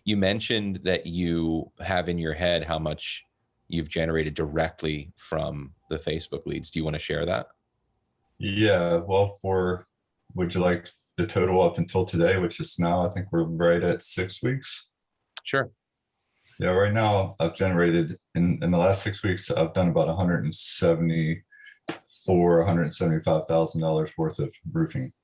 You mentioned that you have in your head how much you've generated directly from the Facebook leads. Do you want to share that? Yeah, well, would you like the total up until today, which is now, I think we're right at 6 weeks. Sure. Yeah, right now I've generated in the last 6 weeks, I've done about 175,000 worth of roofing.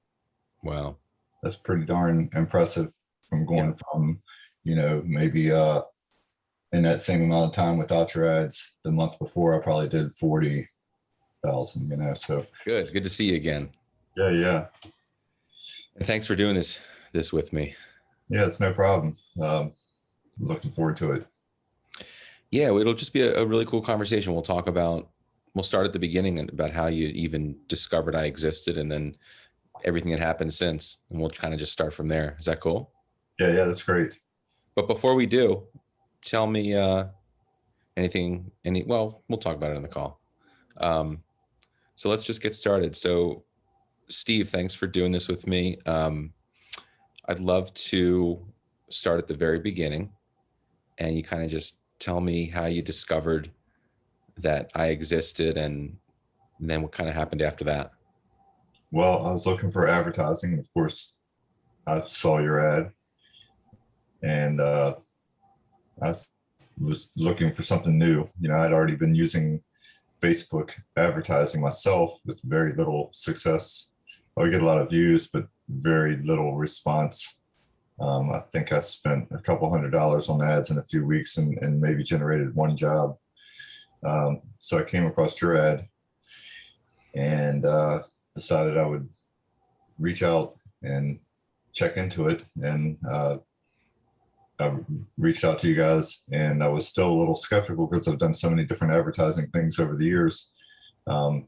Wow. That's pretty darn impressive from going from, maybe in that same amount of time without your ads, the month before I probably did 40,000, so Good to see you again. yeah. And thanks for doing this with me. Yeah, it's no problem. Looking forward to it. Yeah, it'll just be a really cool conversation. We'll start at the beginning about how you even discovered I existed, and then everything that happened since, and we'll kind of just start from there. Is that cool? Yeah, that's great. But before we do, tell me well, we'll talk about it on the call. So let's just get started. So Steve, thanks for doing this with me. I'd love to start at the very beginning, and you kind of just tell me how you discovered that I existed, and then what kind of happened after that. Well, I was looking for advertising. Of course, I saw your ad, and I was looking for something new. I'd already been using Facebook advertising myself with very little success. I would get a lot of views, but very little response. I think I spent a couple $100 on ads in a few weeks and maybe generated one job. So I came across your ad and decided I would reach out and check into it. And I reached out to you guys, and I was still a little skeptical because I've done so many different advertising things over the years. I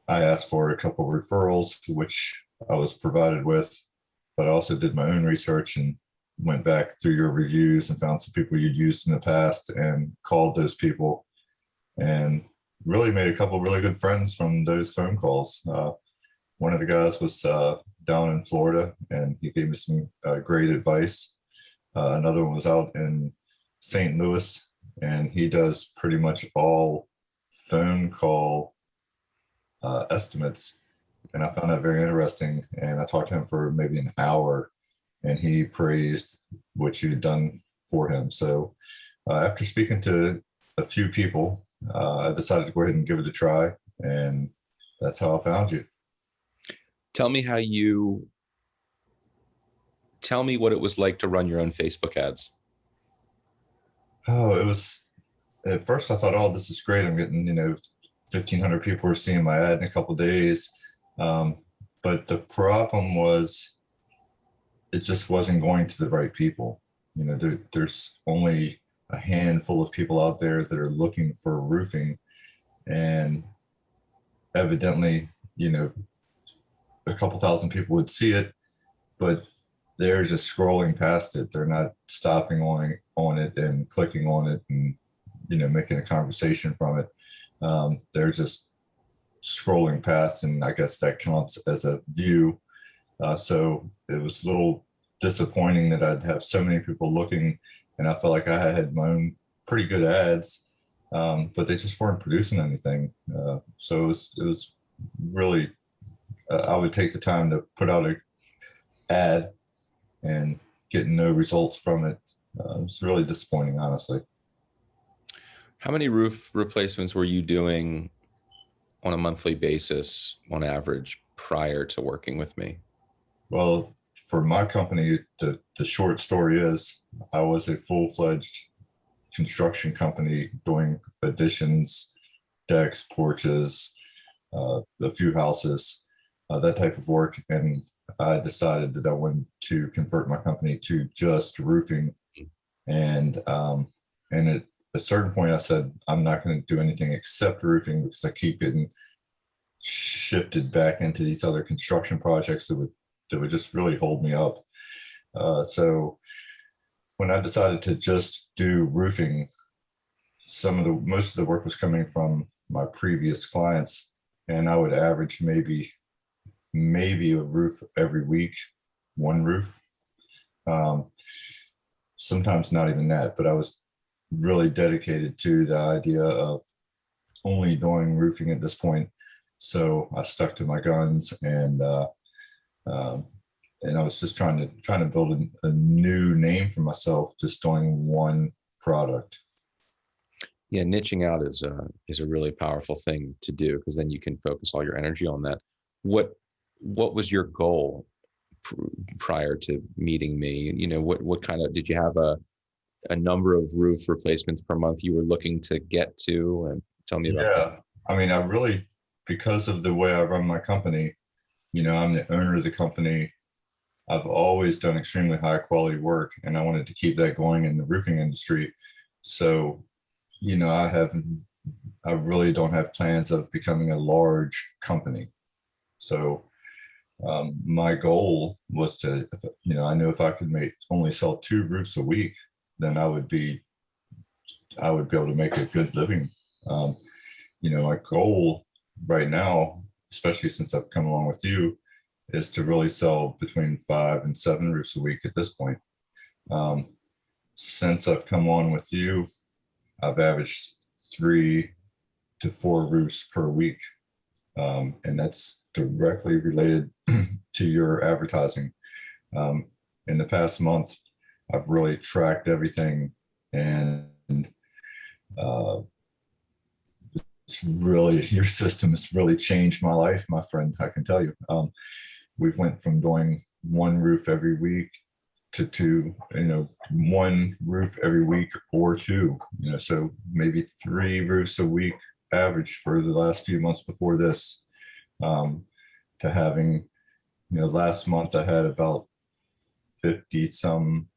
asked for a couple of referrals, which I was provided with, but I also did my own research and went back through your reviews and found some people you'd used in the past and called those people, and really made a couple of really good friends from those phone calls. One of the guys was down in Florida, and he gave me some great advice. Another one was out in St. Louis, and he does pretty much all phone call estimates. And I found that very interesting. And I talked to him for maybe an hour, and he praised what you had done for him. So after speaking to a few people, I decided to go ahead and give it a try. And that's how I found you. Tell me what it was like to run your own Facebook ads. Oh, it was, at first I thought, oh, this is great. I'm getting, 1,500 people are seeing my ad in a couple of days. But the problem was it just wasn't going to the right people. There's only a handful of people out there that are looking for roofing, and evidently, a couple thousand people would see it, but they're just scrolling past it. They're not stopping on it and clicking on it and, making a conversation from it. They're just scrolling past, and I guess that counts as a view. So it was a little disappointing that I'd have so many people looking, and I felt like I had my own pretty good ads, but they just weren't producing anything. So it was really, I would take the time to put out an ad and getting no results from it. It's really disappointing, honestly. How many roof replacements were you doing on a monthly basis on average prior to working with me? Well, for my company, the short story is I was a full-fledged construction company doing additions, decks, porches, a few houses, that type of work. And I decided that I wanted to convert my company to just roofing. And at a certain point, I said, I'm not going to do anything except roofing, because I keep getting shifted back into these other construction projects that would just really hold me up. So when I decided to just do roofing, most of the work was coming from my previous clients, and I would average maybe a roof every week, one roof. sometimes not even that, but I was really dedicated to the idea of only doing roofing at this point. So I stuck to my guns, um, and I was just trying to build a new name for myself, just doing one product. Yeah, niching out is a really powerful thing to do, because then you can focus all your energy on that. What what was your goal pr- prior to meeting me? What kind of, did you have a number of roof replacements per month you were looking to get to? And tell me about that. Yeah, I mean, I really, because of the way I run my company, I'm the owner of the company. I've always done extremely high quality work, and I wanted to keep that going in the roofing industry. So, you know, I have, I really don't have plans of becoming a large company. So, my goal was to, I knew if I could only sell 2 roofs a week, then I would be able to make a good living. Um, my goal right now, especially since I've come along with you, is to really sell between 5 and 7 roofs a week at this point. Um, since I've come on with you, I've averaged 3 to 4 roofs per week. And that's directly related to your advertising. Um, in the past month, I've really tracked everything, and uh, it's really, your system has really changed my life, my friend. I can tell you. We've went from doing 1 roof every week to 2, 1 roof every week or 2, so maybe 3 roofs a week average for the last few months before this, to having, last month I had about 50 some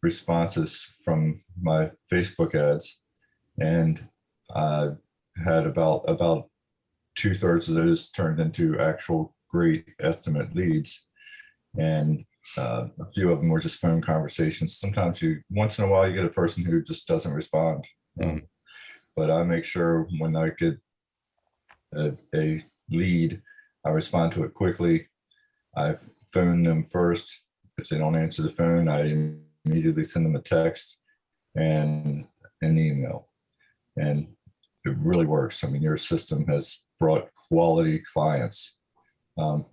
responses from my Facebook ads, and I had about 2/3 of those turned into actual great estimate leads, and a few of them were just phone conversations. Sometimes once in a while, you get a person who just doesn't respond. But I make sure when I get a lead, I respond to it quickly. I phone them first. If they don't answer the phone, I immediately send them a text and an email. And it really works. I mean, your system has brought quality clients. And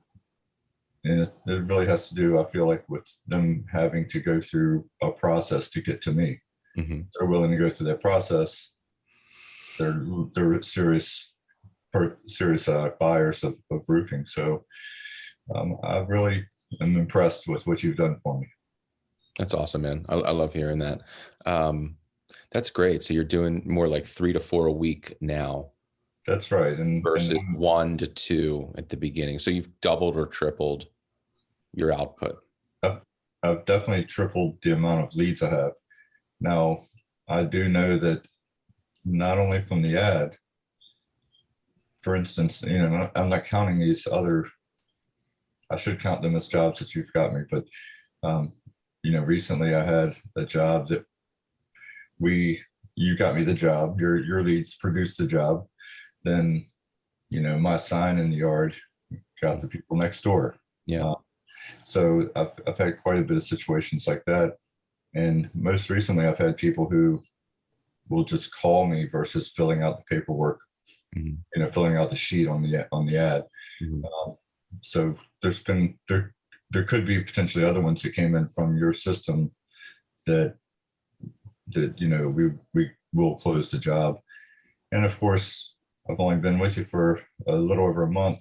it really has to do, I feel like, with them having to go through a process to get to me. Mm-hmm. They're willing to go through that process. They're serious buyers of roofing. So I really am impressed with what you've done for me. That's awesome, man. I love hearing that. That's great. So you're doing more like 3 to 4 a week now That's right. And versus 1 to 2 at the beginning. So you've doubled or tripled your output. I've, I've definitely tripled the amount of leads I have. Now, I do know that not only from the ad, for instance, I'm not counting these other, I should count them as jobs that you've got me, but, recently I had a job that you got me the job, your leads produced the job. Then, my sign in the yard got the people next door. Yeah. So I've had quite a bit of situations like that. And most recently, I've had people who will just call me versus filling out the paperwork, filling out the sheet on the ad. So there could be potentially other ones that came in from your system that we will close the job. And of course, I've only been with you for a little over a month.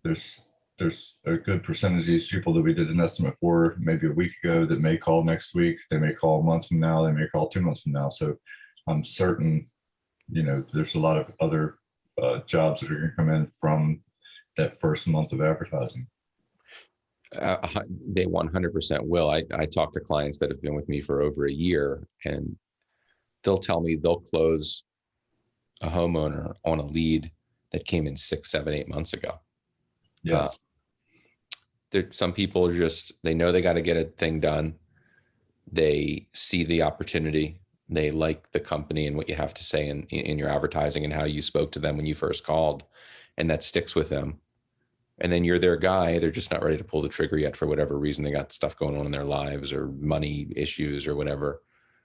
There's a good percentage of these people that we did an estimate for maybe a week ago that may call next week. They may call a month from now. They may call 2 months from now. So I'm certain, there's a lot of other jobs that are going to come in from that first month of advertising. They 100% will. I talk to clients that have been with me for over a year, and they'll tell me they'll close a homeowner on a lead that came in 6, 7, 8 months ago. Yes. Some people are they know they got to get a thing done. They see the opportunity. They like the company and what you have to say in your advertising and how you spoke to them when you first called, and that sticks with them. and then you're their guy. They're just not ready to pull the trigger yet for whatever reason. They got stuff going on in their lives or money issues or whatever.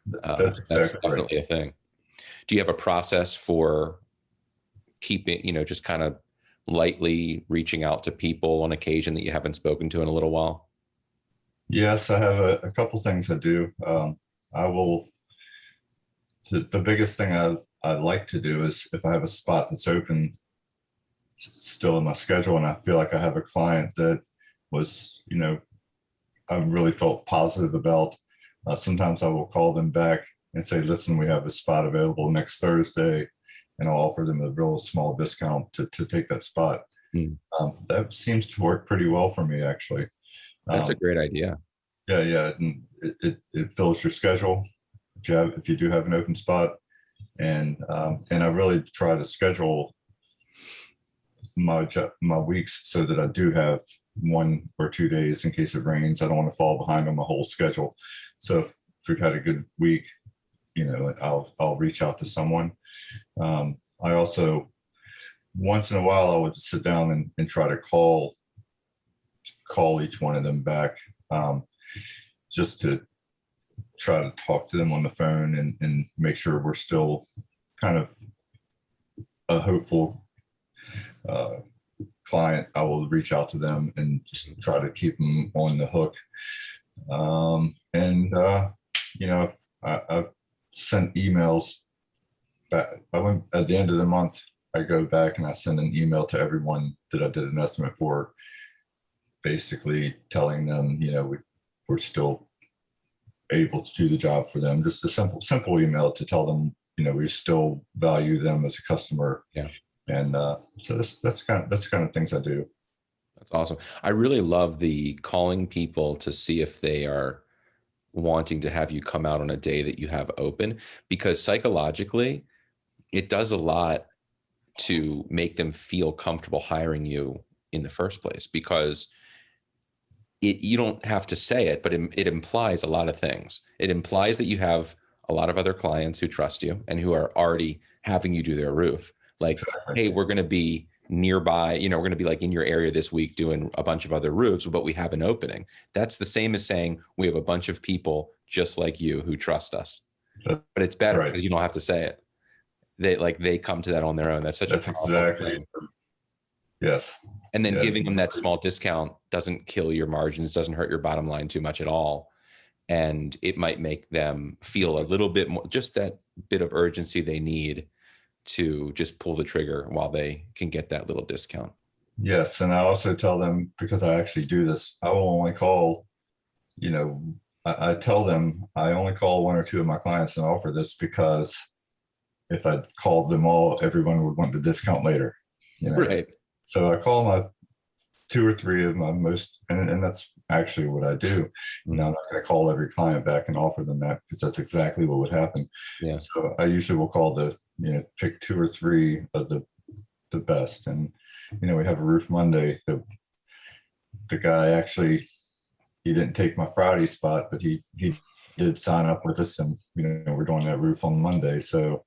That's That's exactly right. definitely a thing. Do you have a process for keeping, just kind of lightly reaching out to people on occasion that you haven't spoken to in a little while? Yes, I have a couple things I do. I will, the biggest thing I like to do is if I have a spot that's open still in my schedule and I feel like I have a client that was, I really felt positive about, sometimes I will call them back and say, listen, we have a spot available next Thursday, and I'll offer them a real small discount to take that spot. Hmm. That seems to work pretty well for me, actually. That's a great idea. Yeah, and it fills your schedule if you do have an open spot, and I really try to schedule my weeks so that I do have 1 or 2 days in case it rains. I don't want to fall behind on my whole schedule. So if we've had a good week, I'll reach out to someone. I also, once in a while, I would just sit down and try to call each one of them back, just to try to talk to them on the phone and make sure we're still kind of a hopeful client. I will reach out to them and just try to keep them on the hook. If I've sent emails back. I went at the end of the month, I go back and I send an email to everyone that I did an estimate for, basically telling them, we're still able to do the job for them. Just a simple email to tell them, we still value them as a customer. Yeah. And so that's kind of things I do. That's awesome. I really love the calling people to see if they are wanting to have you come out on a day that you have open, because psychologically, it does a lot to make them feel comfortable hiring you in the first place, because you don't have to say it, but it implies a lot of things. It implies that you have a lot of other clients who trust you and who are already having you do their roof. Like, hey, we're going to be nearby, we're going to be like in your area this week doing a bunch of other roofs, but we have an opening. That's the same as saying we have a bunch of people just like you who trust us. But it's better because you don't have to say it. They come to that on their own. That's exactly thing. Yes. And then giving them that small discount doesn't kill your margins, doesn't hurt your bottom line too much at all. And it might make them feel a little bit more, just that bit of urgency they need to just pull the trigger while they can get that little discount. Yes. And I also tell them, because I actually do this, I will only call, I tell them I only call 1 or 2 of my clients and offer this, because if I called them all, everyone would want the discount later. Right. So I call my 2 or 3 of my most, and that's actually what I do. I'm not going to call every client back and offer them that, because that's exactly what would happen. Yeah. So I usually will call pick 2 or 3 of the best. And, we have a roof Monday. The guy actually, he didn't take my Friday spot, but he did sign up with us, and, we're doing that roof on Monday. So,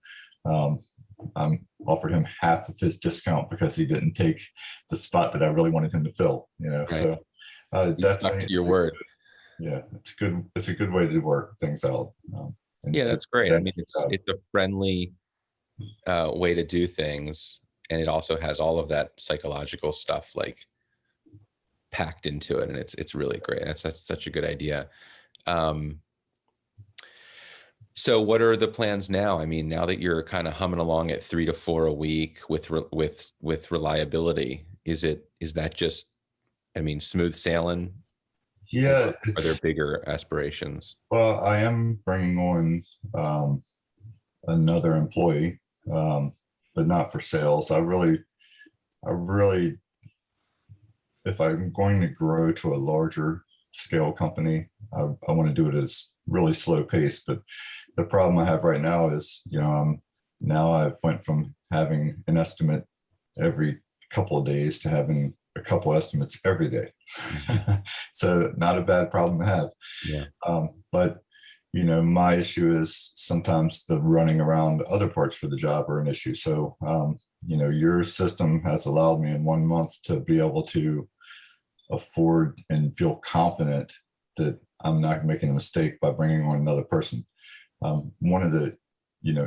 offered him half of his discount because he didn't take the spot that I really wanted him to fill. Right. So definitely your word. It's good. It's a good way to work things out. That's great. I mean, it's a friendly way to do things, and it also has all of that psychological stuff like packed into it, and it's really great. That's such a good idea. So what are the plans now? I mean, now that you're kind of humming along at 3 to 4 a week with reliability, is that just, smooth sailing? Yeah. Are there bigger aspirations? Well, I am bringing on another employee, but not for sales. I really, if I'm going to grow to a larger scale company, I want to do it at a really slow pace. But the problem I have right now is, now I've went from having an estimate every couple of days to having a couple estimates every day. So not a bad problem to have. Yeah. But, my issue is sometimes the running around other parts for the job are an issue. So your system has allowed me in 1 month to be able to afford and feel confident that I'm not making a mistake by bringing on another person. One of the,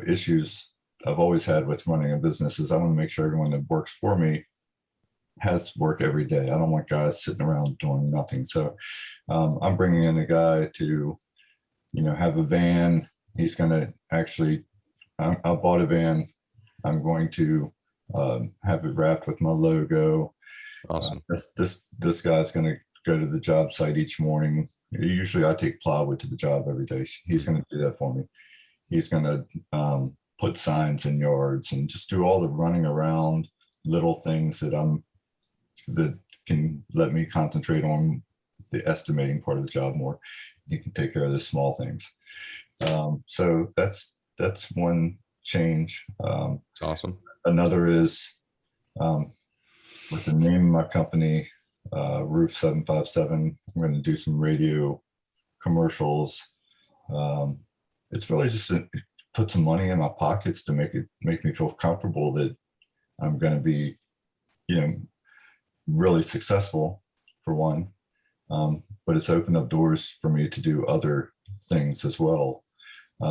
issues I've always had with running a business is I want to make sure everyone that works for me has work every day. I don't want guys sitting around doing nothing. So I'm bringing in a guy to, have a van. He's going to actually, I bought a van. I'm going to have it wrapped with my logo. Awesome. This guy's going to go to the job site each morning. Usually I take plywood to the job every day. He's going to do that for me. He's going to put signs in yards and just do all the running around little things that can let me concentrate on the estimating part of the job more. He can take care of the small things. So that's one change. It's awesome. Another is with the name of my company, Roof 757. I'm going to do some radio commercials. It's really just put some money in my pockets to make me feel comfortable that I'm going to be, really successful for one. But it's opened up doors for me to do other things as well.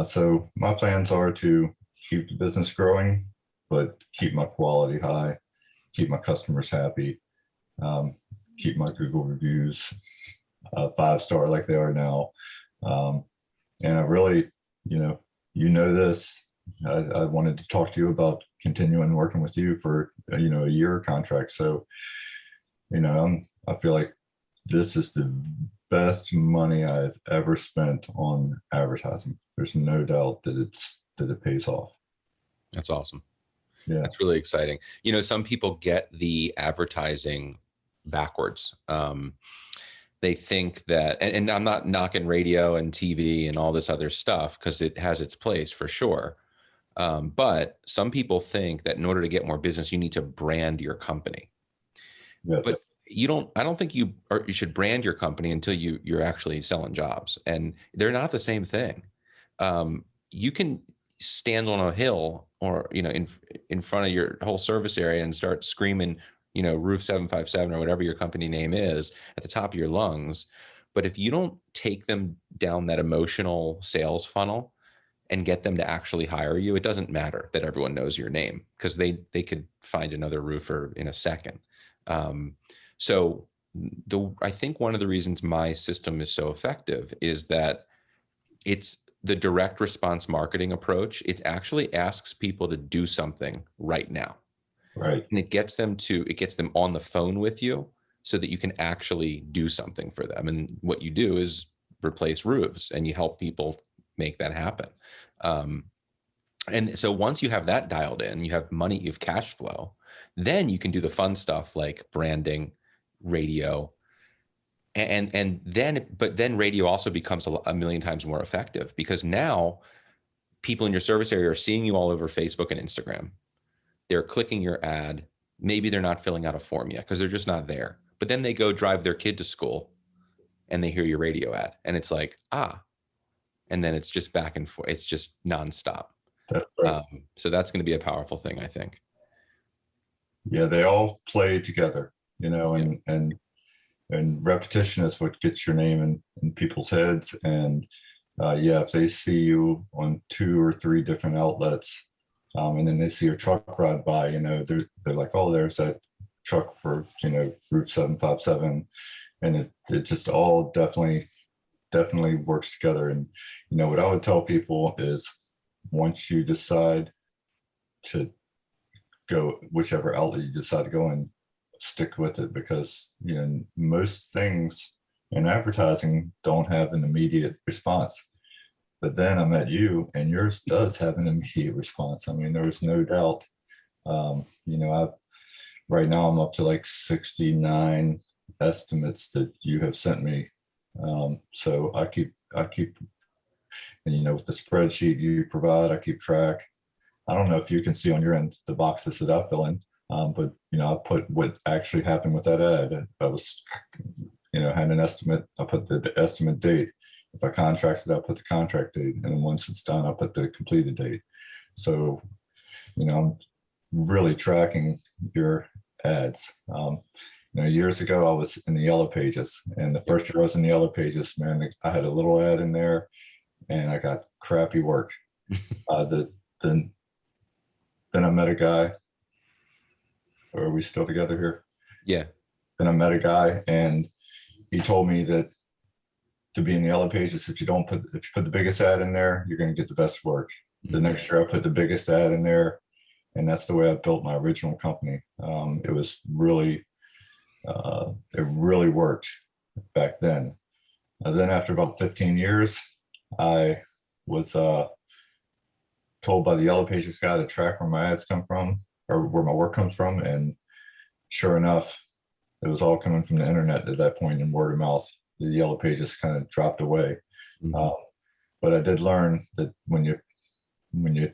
So my plans are to keep the business growing, but keep my quality high, keep my customers happy, keep my Google reviews 5-star like they are now. And I really, this, I wanted to talk to you about continuing working with you for, a year contract. So, I feel like this is the best money I've ever spent on advertising. There's no doubt that it pays off. That's awesome. Yeah. That's really exciting. Some people get the advertising backwards. They think that, and I'm not knocking radio and TV and all this other stuff because it has its place for sure. But some people think that in order to get more business, you need to brand your company. Yes. But I don't think you should brand your company until you're actually selling jobs, and they're not the same thing. You can stand on a hill or, in front of your whole service area and start screaming, Roof 757 or whatever your company name is at the top of your lungs. But if you don't take them down that emotional sales funnel and get them to actually hire you, it doesn't matter that everyone knows your name because they could find another roofer in a second. So I think one of the reasons my system is so effective is that it's the direct response marketing approach. It actually asks people to do something right now. Right. And it gets them on the phone with you so that you can actually do something for them. And what you do is replace roofs and you help people make that happen. And so once you have that dialed in, you have money, you have cash flow, then you can do the fun stuff like branding, radio, and then radio also becomes a million times more effective because now people in your service area are seeing you all over Facebook and Instagram. They're clicking your ad. Maybe they're not filling out a form yet because they're just not there. But then they go drive their kid to school and they hear your radio ad and it's like, and then it's just back and forth. It's just nonstop. That's right. So that's going to be a powerful thing, I think. Yeah, they all play together, and repetition is what gets your name in people's heads. And if they see you on 2 or 3 different outlets, and then they see your truck ride by, they're like, oh, there's that truck for, Roof 757. And it just all definitely works together. And, what I would tell people is once you decide to go whichever outlet you decide to go in, stick with it because, most things in advertising don't have an immediate response. But then I met you and yours does have an immediate response. I mean, there was no doubt. Right now I'm up to like 69 estimates that you have sent me. So I keep, and with the spreadsheet you provide, I keep track. I don't know if you can see on your end the boxes that I fill in, but I put what actually happened with that ad. I was, had an estimate. I put the estimate date. If I contracted, I put the contract date, and then once it's done, I put the completed date. So, I'm really tracking your ads. Years ago, I was in the yellow pages, and the first year I was in the yellow pages, man, I had a little ad in there, and I got crappy work. Then I met a guy. Are we still together here? Yeah. Then I met a guy, and he told me that to be in the yellow pages, if you put the biggest ad in there, you're going to get the best work. The next year, I put the biggest ad in there, and that's the way I built my original company. It really worked back then. Then after about 15 years, I was told by the yellow pages guy to track where my ads come from, or where my work comes from, and sure enough, it was all coming from the internet at that point, and word of mouth. The yellow pages kind of dropped away. But I did learn that when you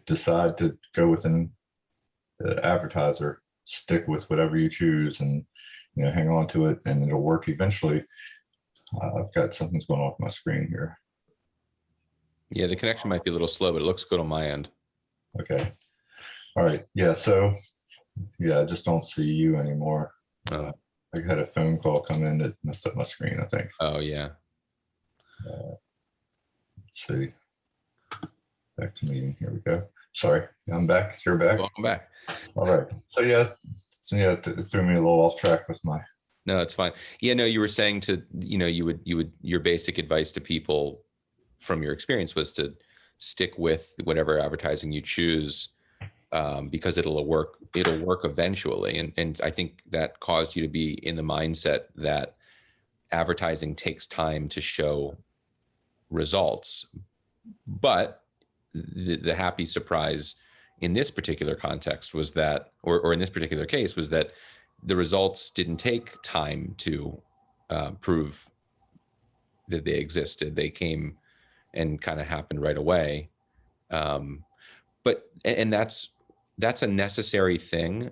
decide to go with an advertiser, stick with whatever you choose, and hang on to it, and it'll work eventually. I've got something's going on with my screen here. Yeah, the connection might be a little slow, but it looks good on my end. Okay. All right. Yeah. So, I just don't see you anymore. Oh. I had a phone call come in that messed up my screen, I think. Oh, yeah. Let's see. Back to meeting. Here we go. Sorry. I'm back. You're back. Welcome back. All right. So, it threw me a little off track with my. No, it's fine. Yeah, no, you were saying your basic advice to people from your experience was to stick with whatever advertising you choose, because it'll work eventually. And I think that caused you to be in the mindset that advertising takes time to show results. But the happy surprise in this particular context was that, or in this particular case, was that the results didn't take time to prove that they existed. They came and kind of happened right away. But that's a necessary thing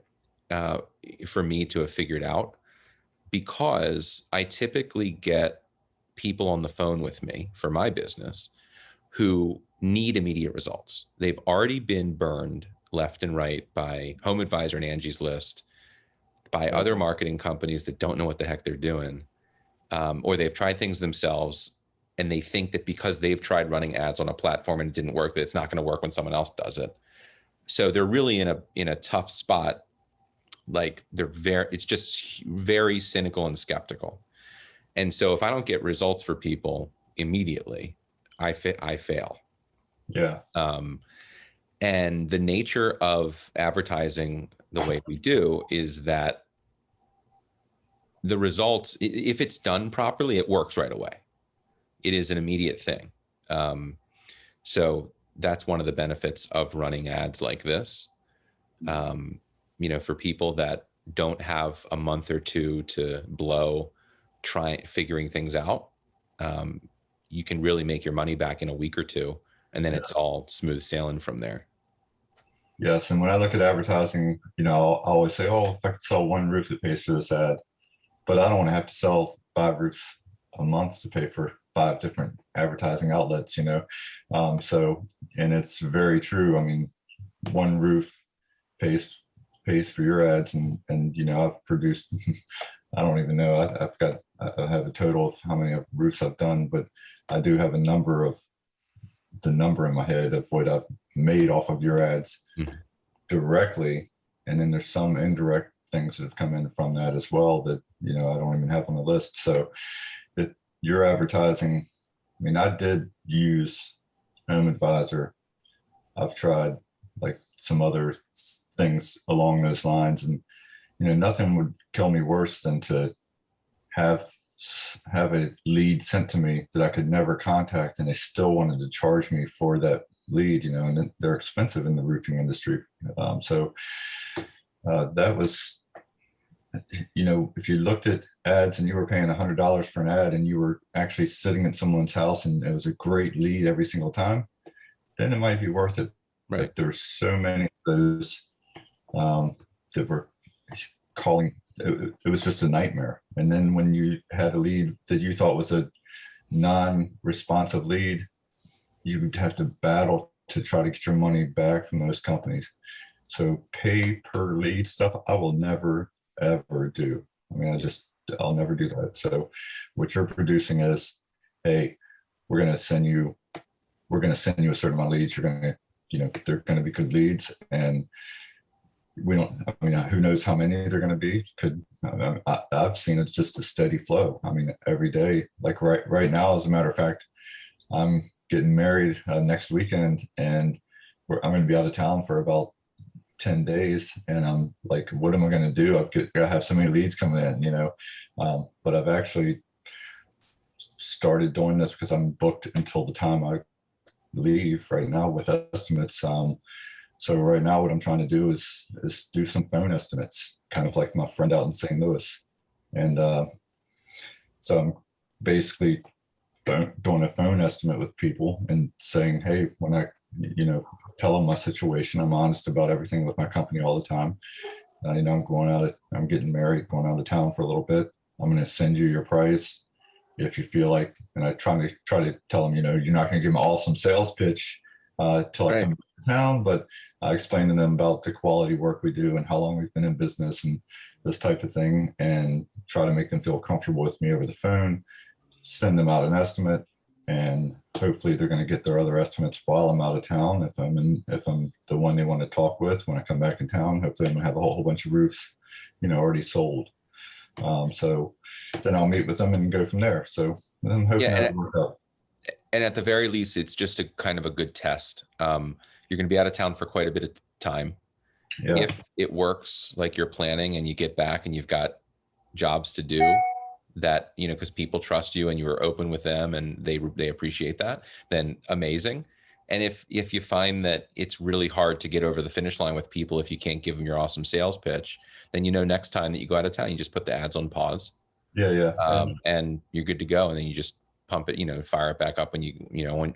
for me to have figured out, because I typically get people on the phone with me for my business who need immediate results. They've already been burned left and right by HomeAdvisor and Angie's List, by other marketing companies that don't know what the heck they're doing, or they've tried things themselves and they think that because they've tried running ads on a platform and it didn't work, that it's not going to work when someone else does it. So they're really in a tough spot. Like it's just very cynical and skeptical. And so if I don't get results for people immediately, I fail. Yeah. And the nature of advertising the way we do is that the results, if it's done properly, it works right away. It is an immediate thing. So that's one of the benefits of running ads like this. For people that don't have a month or two to blow figuring things out, you can really make your money back in a week or two, and then it's all smooth sailing from there. Yes. And when I look at advertising, I'll always say, oh, if I could sell one roof that pays for this ad, but I don't want to have to sell 5 roofs a month to pay for 5 different advertising outlets, So, and it's very true. I mean, one roof pays for your ads, and I've produced, I don't even know, I have a total of how many roofs I've done, but I do have the number in my head of what I've made off of your ads directly. And then there's some indirect things that have come in from that as well that, I don't even have on the list. So your advertising, I mean, I did use HomeAdvisor. I've tried like some other things along those lines, and, nothing would kill me worse than to have a lead sent to me that I could never contact, and they still wanted to charge me for that lead, and they're expensive in the roofing industry. So that was, if you looked at ads and you were paying $100 for an ad and you were actually sitting at someone's house and it was a great lead every single time, then it might be worth it. Right. Like, there were so many of those that were calling. It was just a nightmare. And then when you had a lead that you thought was a non-responsive lead, you would have to battle to try to get your money back from those companies. So pay per lead stuff, I will never, ever do. I mean, I'll never do that. So what you're producing is, hey, we're going to send you a certain amount of leads. You're going to, they're going to be good leads. And who knows how many they're going to be. I've seen it's just a steady flow. I mean, every day, like right now, as a matter of fact, I'm getting married next weekend, and I'm going to be out of town for about 10 days. And I'm like, what am I going to do? I've got to have so many leads coming in, but I've actually started doing this because I'm booked until the time I leave right now with estimates. So right now what I'm trying to do is do some phone estimates, kind of like my friend out in St. Louis. And so I'm basically doing a phone estimate with people and saying, hey, when I, tell them my situation, I'm honest about everything with my company all the time. I'm getting married, going out of town for a little bit. I'm going to send you your price if you feel like, and I try to tell them, you're not going to give them an awesome sales pitch till I come to town, but I explain to them about the quality work we do and how long we've been in business and this type of thing, and try to make them feel comfortable with me over the phone, send them out an estimate, and hopefully they're going to get their other estimates while I'm out of town. If I'm the one they want to talk with when I come back in town, hopefully I'm going to have a whole bunch of roofs, already sold. So then I'll meet with them and go from there. So I'm hoping that'll work out. And at the very least, it's just a kind of a good test. You're going to be out of town for quite a bit of time. Yeah. If it works like you're planning and you get back and you've got jobs to do that, because people trust you and you are open with them and they appreciate that, then amazing. And if you find that it's really hard to get over the finish line with people if you can't give them your awesome sales pitch, then next time that you go out of town, you just put the ads on pause. Yeah. And you're good to go. And then you just pump it, fire it back up when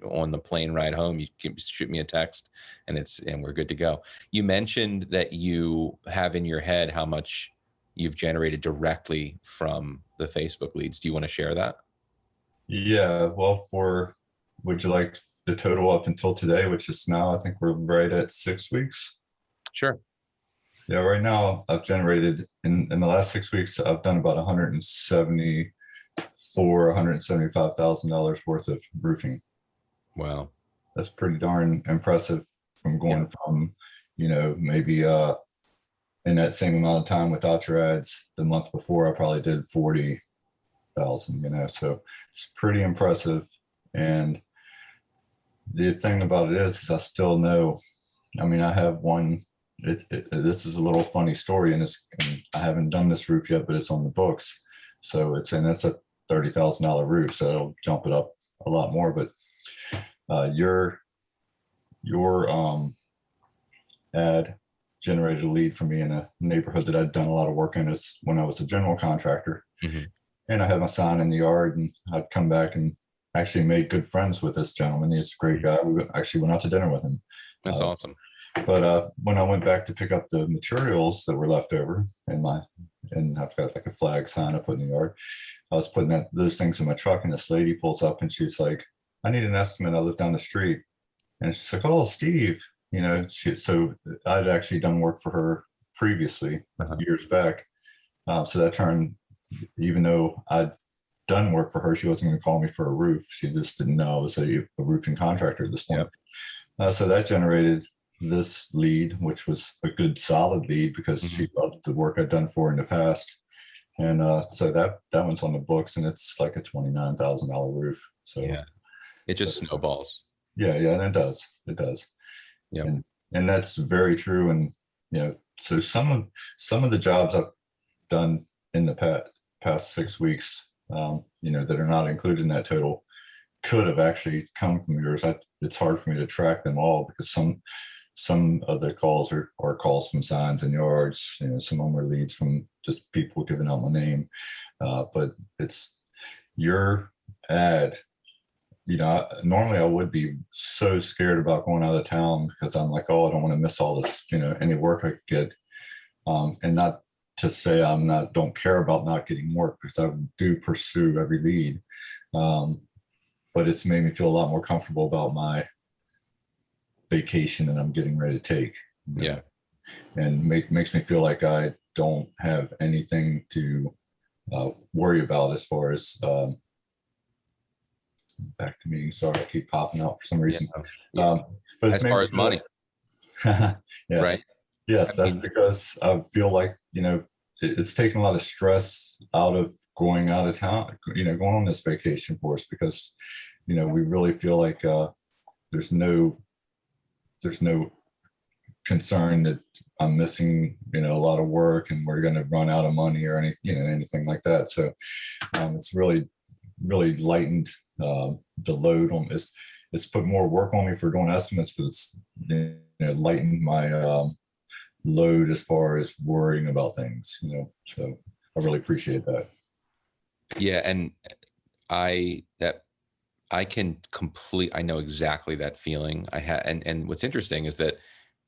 on the plane ride home, you can shoot me a text and we're good to go. You mentioned that you have in your head how much you've generated directly from the Facebook leads. Do you want to share that? Yeah. Well, would you like the total up until today, which is now, I think we're right at 6 weeks. Sure. Yeah. Right now I've generated in the last 6 weeks, I've done about $175,000 worth of roofing. Wow. That's pretty darn impressive from going from, maybe in that same amount of time without your ads, the month before I probably did 40,000, so it's pretty impressive. And the thing about it is I still know, I have one, this is a little funny story, and I haven't done this roof yet, but it's on the books. So it's a $30,000 roof, so it'll jump it up a lot more. But your ad generated a lead for me in a neighborhood that I'd done a lot of work in when I was a general contractor. Mm-hmm. And I had my sign in the yard, and I'd come back and actually made good friends with this gentleman. He's a great guy. We actually went out to dinner with him. That's awesome. But when I went back to pick up the materials that were left over and I've got like a flag sign I put in the yard, I was putting those things in my truck, and this lady pulls up and she's like, I need an estimate. I live down the street. And she's like, oh, Steve, so I'd actually done work for her previously years back. So that turned, even though I'd done work for her, she wasn't going to call me for a roof. She just didn't know I was a roofing contractor at this point. Yep. So that generated this lead, which was a good solid lead because she loved the work I'd done for her in the past. And so that one's on the books, and it's like a $29,000 roof. So yeah, it just snowballs. Yeah, and it does. Yeah, and that's very true. And so some of the jobs I've done in the past 6 weeks, that are not included in that total, could have actually come from yours. It's hard for me to track them all because some of the calls are calls from signs and yards. Some of them are leads from just people giving out my name. But it's your ad. Normally I would be so scared about going out of town because I'm like, oh, I don't want to miss all this, any work I could get. And not to say don't care about not getting work, because I do pursue every lead. But it's made me feel a lot more comfortable about my vacation that I'm getting ready to take. Yeah. and makes me feel like I don't have anything to worry about as far as back to me. Sorry, I keep popping out for some reason. Yeah. But it's As made far me as feel money, yes. right? Yes, I that's mean, because I feel like, it's taken a lot of stress out of going out of town, going on this vacation for us, because, we really feel like there's no concern that I'm missing, a lot of work and we're going to run out of money or anything like that. So it's really, really lightened the load on this. It's put more work on me for doing estimates, but it's lightened my load as far as worrying about things. So I really appreciate that. yeah. And I know exactly that feeling I had. And what's interesting is that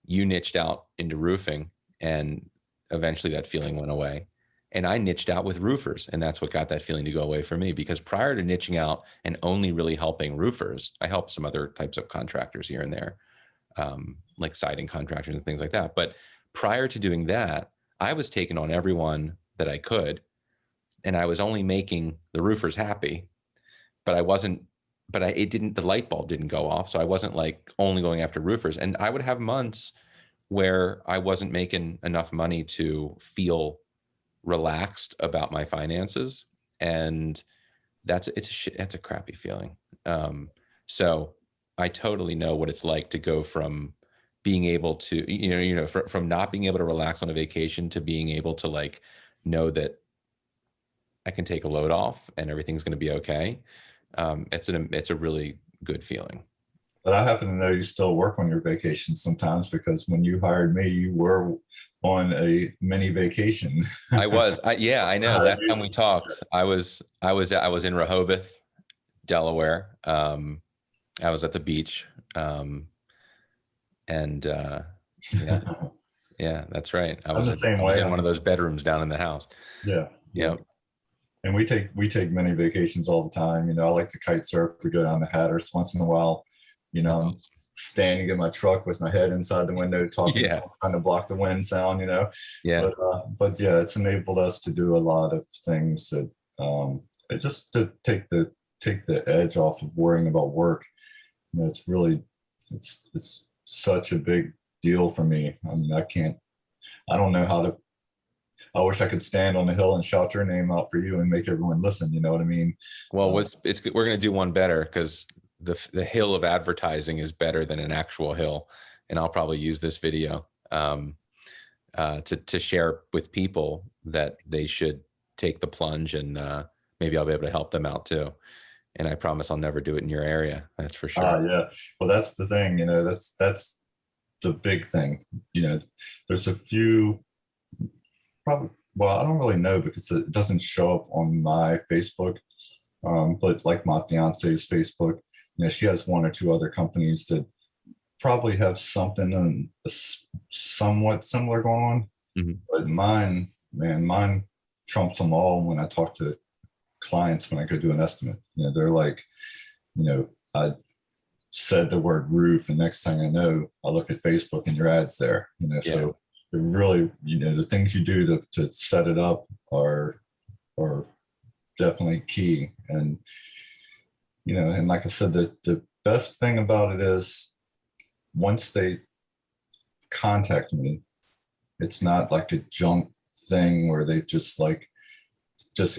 you niched out into roofing and eventually that feeling went away. And I niched out with roofers, and that's what got that feeling to go away for me, because prior to niching out and only really helping roofers, I helped some other types of contractors here and there, like siding contractors and things like that. But prior to doing that, I was taking on everyone that I could, and I was only making the roofers happy, but the light bulb didn't go off. So I wasn't like only going after roofers. And I would have months where I wasn't making enough money to feel relaxed about my finances. And that's a crappy feeling. So I totally know what it's like to go from being able to, from not being able to relax on a vacation to being able to like know that I can take a load off and everything's going to be okay. It's a really good feeling. But I happen to know you still work on your vacations sometimes, because when you hired me, you were on a mini vacation. Yeah, I know. Last time we talked, I was in Rehoboth, Delaware. I was at the beach. And yeah, yeah, that's right. I'm the same I was way. in one of those bedrooms down in the house. Yeah. Yeah. And we take many vacations all the time. I like to kite surf. We go down to Hatteras once in a while. That's I'm awesome. standing in my truck with my head inside the window talking, Yeah. trying to block the wind sound. Yeah. But yeah, it's enabled us to do a lot of things that just to take the edge off of worrying about work. It's really it's such a big deal for me. I mean, I don't know how to. I wish I could stand on the hill and shout your name out for you and make everyone listen. You know what I mean? Well, we're going to do one better, because the hill of advertising is better than an actual hill. And I'll probably use this video to share with people that they should take the plunge, and maybe I'll be able to help them out too. And I promise I'll never do it in your area. That's for sure. Yeah. Well, that's the thing. That's the big thing. There's a few. Probably, well, I don't really know because it doesn't show up on my Facebook. But like my fiance's Facebook, she has one or two other companies that probably have something somewhat similar going on. Mhm. But mine trumps them all when I talk to clients when I go do an estimate. They're like, I said the word roof, and next thing I know, I look at Facebook and your ad's there. Yeah. So it really, the things you do to set it up are definitely key. And and like I said, the best thing about it is once they contact me, it's not like a junk thing where they've just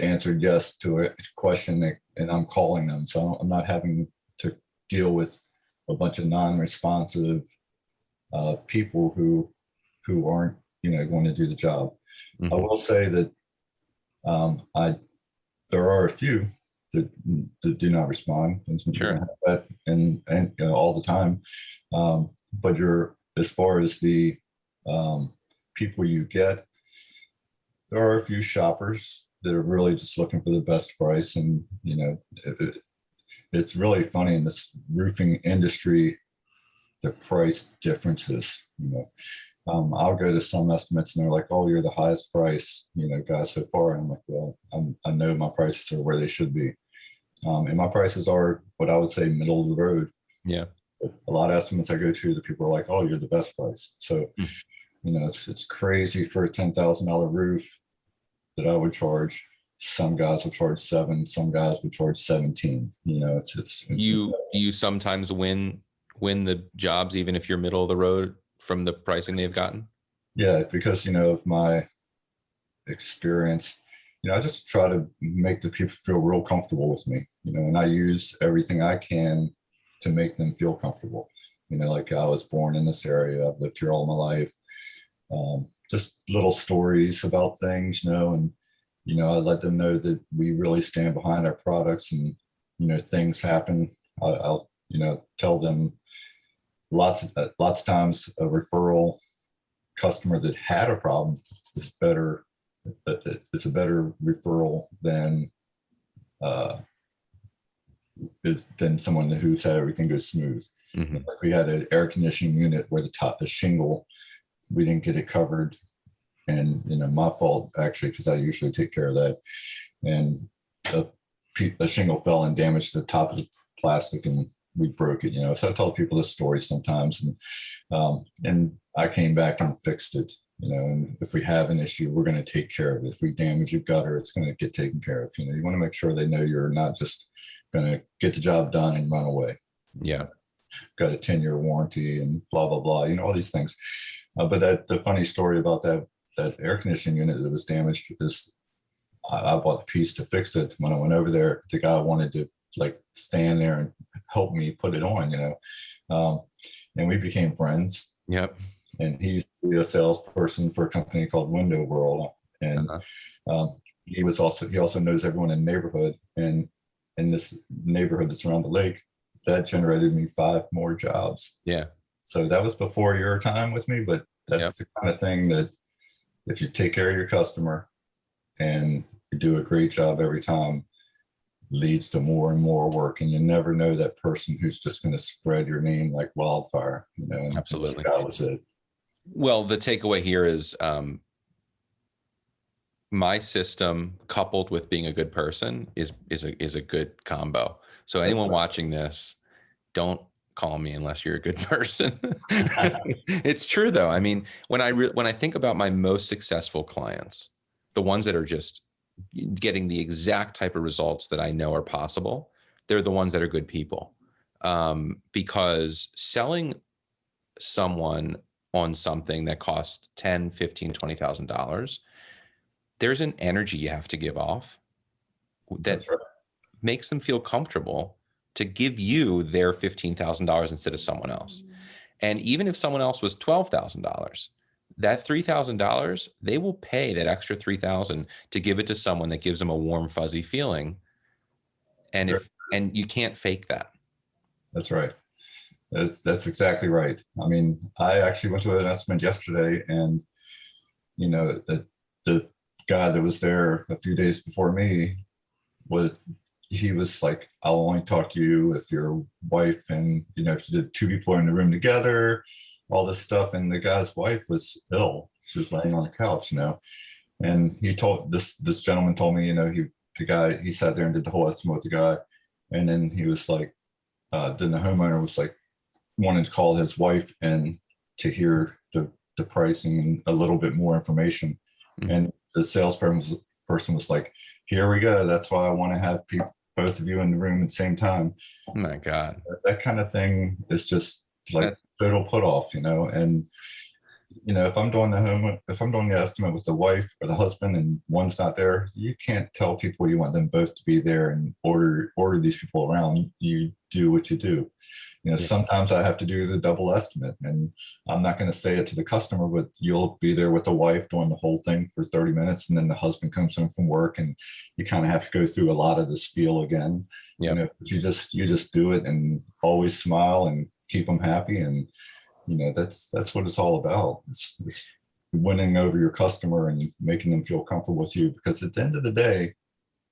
answered yes to a question and I'm calling them. So I'm not having to deal with a bunch of non-responsive people who aren't going to do the job. Mhm. I will say that there are a few that do not respond, and some people have that and all the time. But as far as the people you get, there are a few shoppers that are really just looking for the best price. And it's really funny in this roofing industry, the price differences. I'll go to some estimates and they're like, "Oh, you're the highest price, guy so far." And I'm like, "Well, I know my prices are where they should be, and my prices are what I would say middle of the road." Yeah. But a lot of estimates I go to, the people are like, "Oh, you're the best price." So You know, it's crazy for a $10,000 roof that I would charge. Some guys will charge 7, some guys would charge 17. You know, it's You sometimes win the jobs even if you're middle of the road from the pricing they've gotten? yeah, because, you know, of my experience, you know, I just try to make the people feel real comfortable with me, you know, and I use everything I can to make them feel comfortable. You know, like I was born in this area, I've lived here all my life. Just little stories about things, you know, and, you know, I let them know that we really stand behind our products, and, you know, things happen. I'll, you know, tell them lots of times a referral customer that had a problem is better. It's a better referral than than someone who's had everything go smooth. Mm-hmm. Like we had an air conditioning unit where the shingle, we didn't get it covered, and, you know, my fault actually, because I usually take care of that, and the shingle fell and damaged the top of the plastic, and we broke it. You know, so I tell people this story sometimes, and I came back and fixed it. You know, and if we have an issue, we're going to take care of it. If we damage a gutter, it's going to get taken care of. You know, you want to make sure they know you're not just going to get the job done and run away. Yeah. Got a 10-year warranty and blah, blah, blah, you know, all these things. But the funny story about that air conditioning unit that was damaged is I bought the piece to fix it. When I went over there, the guy wanted to like stand there and help me put it on, you know, and we became friends. Yep. And he used to be a salesperson for a company called Window World, and he also knows everyone in the neighborhood, and in this neighborhood that's around the lake, that generated me 5 more jobs. Yeah. So that was before your time with me, but that's the kind of thing that if you take care of your customer and you do a great job every time, leads to more and more work, and you never know that person who's just going to spread your name like wildfire. You know, and Absolutely. that was it. Well, the takeaway here is my system coupled with being a good person is a good combo. So anyone watching this, don't call me unless you're a good person. It's true though. I mean, when I think about my most successful clients, the ones that are just getting the exact type of results that I know are possible, they're the ones that are good people. Because selling someone on something that costs $10, $15, $20,000, there's an energy you have to give off that makes them feel comfortable to give you their $15,000 instead of someone else. And even if someone else was $12,000, that $3,000, they will pay that extra $3,000 to give it to someone that gives them a warm, fuzzy feeling. And and you can't fake that. That's right. That's exactly right. I mean, I actually went to an estimate yesterday, and, you know, the guy that was there a few days before me he was like, I'll only talk to you if your wife, and, you know, if you did 2 people are in the room together, all this stuff. And the guy's wife was ill. She was laying on the couch, you know, and he told this gentleman told me, you know, he sat there and did the whole estimate with the guy. And then he was like, then the homeowner was like, wanted to call his wife and to hear the pricing and a little bit more information. Mm-hmm. And the salesperson was like, here we go. That's why I want to have both of you in the room at the same time. Oh my God. That kind of thing is just like total put off, you know. And, you know, if I'm doing the estimate with the wife or the husband and one's not there, you can't tell people you want them both to be there and order these people around. You do what you do. You know, sometimes I have to do the double estimate, and I'm not going to say it to the customer, but you'll be there with the wife doing the whole thing for 30 minutes. And then the husband comes home from work, and you kind of have to go through a lot of the spiel again. You know, but you just do it and always smile and keep them happy. And, you know, that's what it's all about. It's winning over your customer and making them feel comfortable with you, because at the end of the day,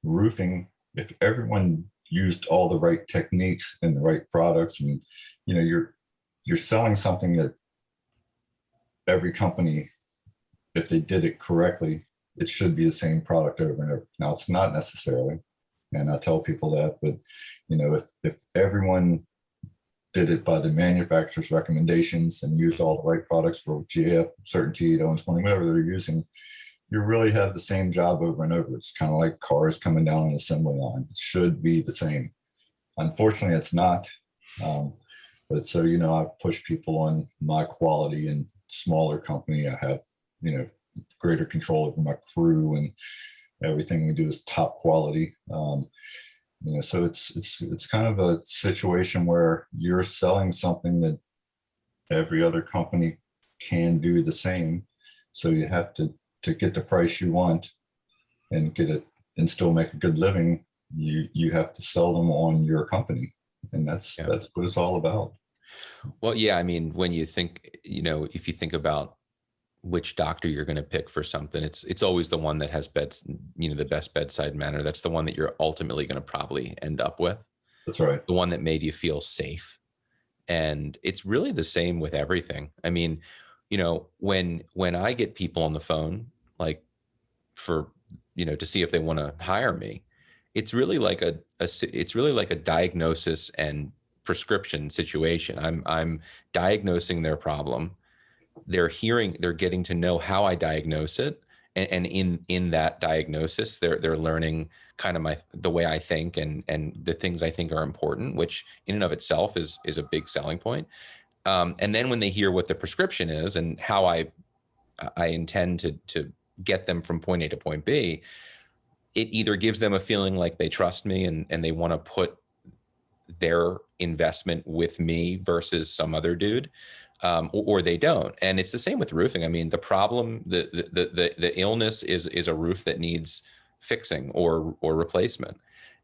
roofing, if everyone used all the right techniques and the right products, and, you know, you're selling something that every company, if they did it correctly, it should be the same product over and over. Now, it's not necessarily, and I tell people that, but, you know, if everyone did it by the manufacturer's recommendations and used all the right products for GF, Certainty, Owens Corning, whatever they're using, you really have the same job over and over. It's kind of like cars coming down an assembly line. It should be the same. Unfortunately, it's not. But so, I push people on my quality and smaller company. I have, greater control over my crew, and everything we do is top quality. So it's kind of a situation where you're selling something that every other company can do the same. So you have to get the price you want and get it and still make a good living. You have to sell them on your company, and that's what it's all about. Well, yeah, I mean, when you think, if you think about which doctor you're going to pick for something, it's always the one that has the best bedside manner. That's the one that you're ultimately going to probably end up with. That's right. The one that made you feel safe. And it's really the same with everything. I mean, when I get people on the phone, like for, to see if they want to hire me, it's really like it's really like a diagnosis and prescription situation. I'm diagnosing their problem. They're getting to know how I diagnose it. And in that diagnosis, they're learning kind of the way I think and the things I think are important, which in and of itself is a big selling point. And then when they hear what the prescription is and how I intend to get them from point A to point B, it either gives them a feeling like they trust me and they want to put their investment with me versus some other dude, or they don't. And it's the same with roofing. I mean, the problem, the illness is a roof that needs fixing or replacement,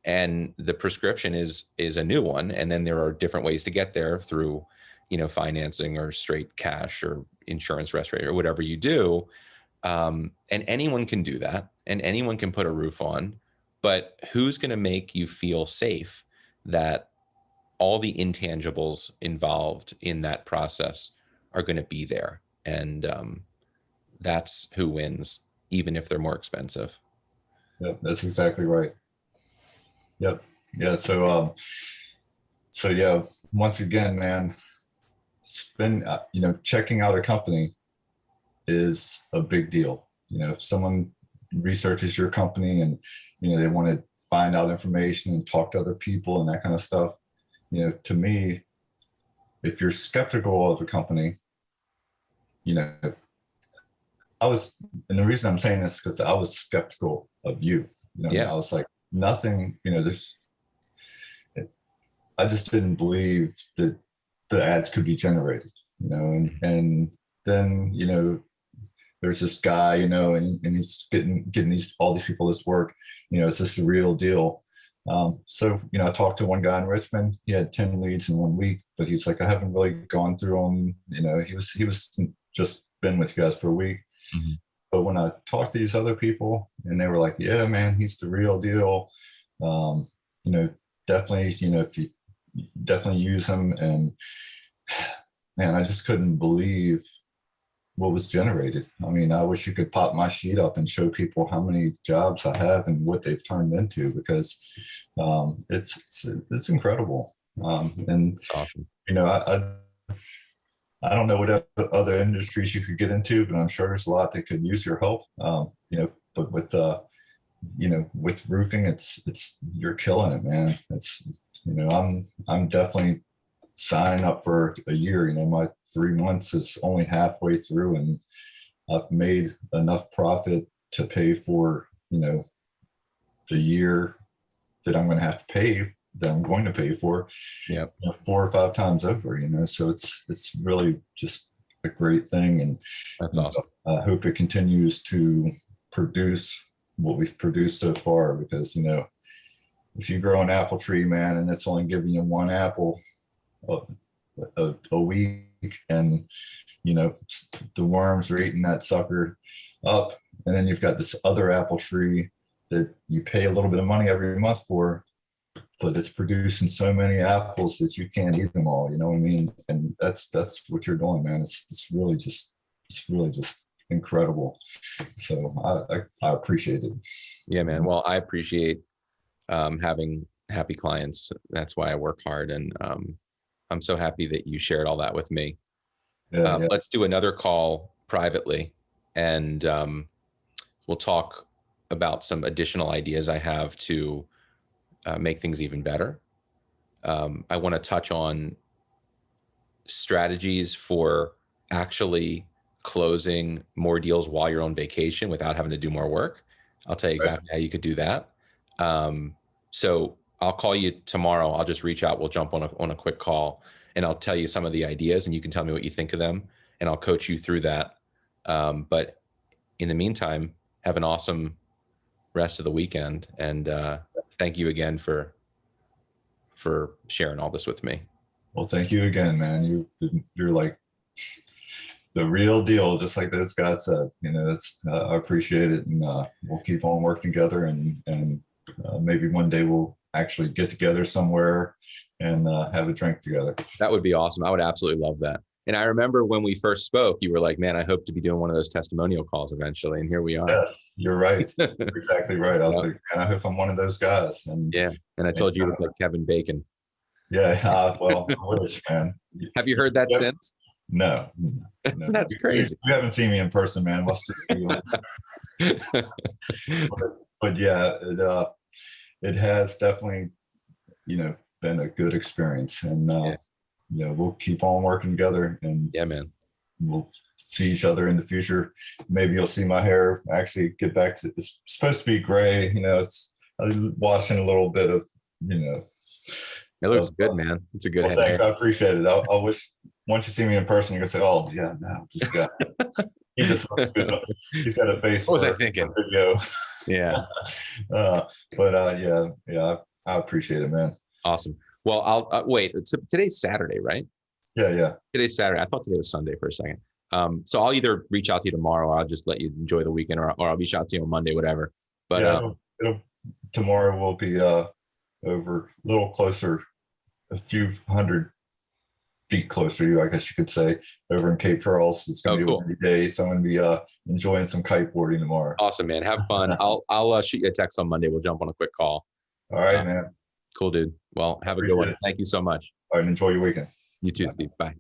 and the prescription is a new one. And then there are different ways to get there through, financing or straight cash or insurance restoration or whatever you do. And anyone can do that, and anyone can put a roof on, but who's going to make you feel safe that all the intangibles involved in that process are going to be there? And that's who wins, even if they're more expensive. Yep, that's exactly right. Yep. Yeah. So yeah, once again, man, checking out a company is a big deal. If someone researches your company and, they want to find out information and talk to other people and that kind of stuff, to me, if you're skeptical of a company, and the reason I'm saying this is because I was skeptical of you. I was like, nothing, I just didn't believe that the ads could be generated, and then, there's this guy, and he's getting all these people this work, is this the real deal? So, I talked to one guy in Richmond. He had 10 leads in 1 week, but he's like, I haven't really gone through them. He was just been with you guys for a week. Mm-hmm. But when I talked to these other people and they were like, yeah, man, he's the real deal. Definitely, if you definitely use him. And man, I just couldn't believe what was generated. I mean, I wish you could pop my sheet up and show people how many jobs I have and what they've turned into, because it's incredible. And That's awesome. I don't know what other industries you could get into, but I'm sure there's a lot that could use your help. But with with roofing, it's you're killing it, man. I'm definitely signing up for a year. My 3 months is only halfway through, and I've made enough profit to pay for, the year that I'm going to have to pay, that I'm going to pay for, 4 or 5 times over, so it's really just a great thing. And that's awesome. I hope it continues to produce what we've produced so far, because, if you grow an apple tree, man, and it's only giving you 1 apple a week, and the worms are eating that sucker up, and then you've got this other apple tree that you pay a little bit of money every month for, but it's producing so many apples that you can't eat them all. You know what I mean? And that's what you're doing, man. It's really just incredible. So I appreciate it. Yeah, man. Well, I appreciate having happy clients. That's why I work hard. And I'm so happy that you shared all that with me. Yeah, yeah. Let's do another call privately, and we'll talk about some additional ideas I have to make things even better. I want to touch on strategies for actually closing more deals while you're on vacation without having to do more work. I'll tell you exactly how you could do that. So I'll call you tomorrow. I'll just reach out. We'll jump on a quick call, and I'll tell you some of the ideas, and you can tell me what you think of them, and I'll coach you through that. But in the meantime, have an awesome rest of the weekend. And thank you again for sharing all this with me. Well, thank you again, man. You're like the real deal, just like this guy said. I appreciate it, and we'll keep on working together, and maybe one day we'll actually get together somewhere and have a drink together. That would be awesome. I would absolutely love that. And I remember when we first spoke, you were like, man, I hope to be doing one of those testimonial calls eventually. And here we are. Yes, you're right. You're exactly right. I was like, man, I hope I'm one of those guys. And yeah. And I told you to look like Kevin Bacon. Yeah. Well, I wish, man. Have you heard that since? No. That's crazy. You haven't seen me in person, man. It must just be. but yeah, it has definitely, been a good experience, and we'll keep on working together, and yeah, man, we'll see each other in the future. Maybe you'll see my hair actually get back to, it's supposed to be gray. It's washing a little bit of, It looks good, man. It's a good head. Thanks. I appreciate it. I wish once you see me in person, you're gonna say, "Oh yeah, no, this guy, he just looks good. He's got a face what for was I thinking? Video." Yeah. Yeah, I appreciate it, man. Awesome. Well, I'll wait. Today's Saturday, right? Yeah. Today's Saturday. I thought today was Sunday for a second. So I'll either reach out to you tomorrow, or I'll just let you enjoy the weekend, or I'll reach out to you on Monday, whatever. But tomorrow will be over a little closer, a few hundred feet closer to you, I guess you could say, over in Cape Charles. It's going to be a windy day, so I'm going to be enjoying some kiteboarding tomorrow. Awesome, man. Have fun. I'll shoot you a text on Monday. We'll jump on a quick call. All right, man. Cool, dude. Well, have a good one. Thank you so much. All right, enjoy your weekend. You too, Steve. Bye.